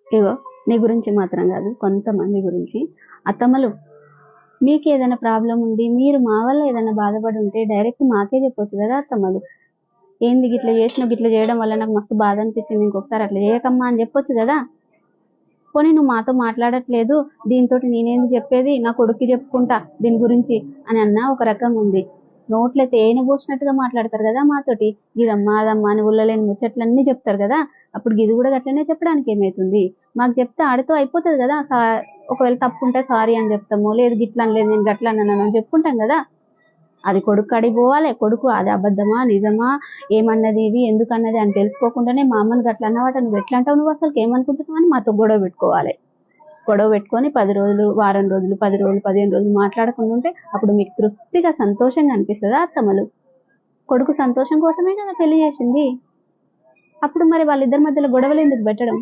ఇగో నీ గురించి మాత్రం కాదు, కొంతమంది గురించి. అత్తమ్మలు, మీకు ఏదైనా ప్రాబ్లం ఉంది, మీరు మా వల్ల ఏదైనా బాధపడి ఉంటే డైరెక్ట్ మాకే చెప్పొచ్చు కదా అత్తమ్మలు. ఏంది గిట్ల చేసినావు, గిట్ల చేయడం వల్ల నాకు మస్తు బాధ అనిపించింది, ఇంకొకసారి అట్లా చేయకమ్మా అని చెప్పొచ్చు కదా. పోనీ నువ్వు మాతో మాట్లాడట్లేదు, దీంతో నేనేంది చెప్పేది, నా కొడుక్కి చెప్పుకుంటా దీని గురించి అని అన్నా ఒక రకంగా ఉంది. నోట్లో తేనె పోసినట్టుగా మాట్లాడతారు కదా మాతోటి, ఇదమ్మా అదమ్మా అని ఉల్లలేని ముచ్చట్లన్నీ చెప్తారు కదా. అప్పుడు ఇది కూడా గట్లనే చెప్పడానికి ఏమైతుంది, మాకు చెప్తే ఆడితో అయిపోతుంది కదా. ఒకవేళ తప్పు ఉంటే సారీ అని చెప్తాము, లేదు గిట్లా లేదు నేను గట్లా అన్నాను అని చెప్పుకుంటాం కదా. అది కొడుకు అడిగి పోవాలి. కొడుకు అది అబద్ధమా నిజమా, ఏమన్నది ఇది ఎందుకన్నది అని తెలుసుకోకుండానే మా అమ్మని గట్లా అన్నవాట, నువ్వు ఎట్లా అంటావు, నువ్వు అసలు ఏమనుకుంటున్నావు అని మాతో గొడవ పెట్టుకోవాలి. గొడవ పెట్టుకొని 10 రోజులు, వారం రోజులు, 10 రోజులు, 15 రోజులు మాట్లాడకుండా ఉంటే అప్పుడు మీకు తృప్తిగా సంతోషంగా అనిపిస్తుందా అత్తమ్మలు? కొడుకు సంతోషం కోసమే కదా పెళ్లి చేసింది. అప్పుడు మరి వాళ్ళిద్దరి మధ్యలో గొడవలు ఎందుకు పెట్టడం?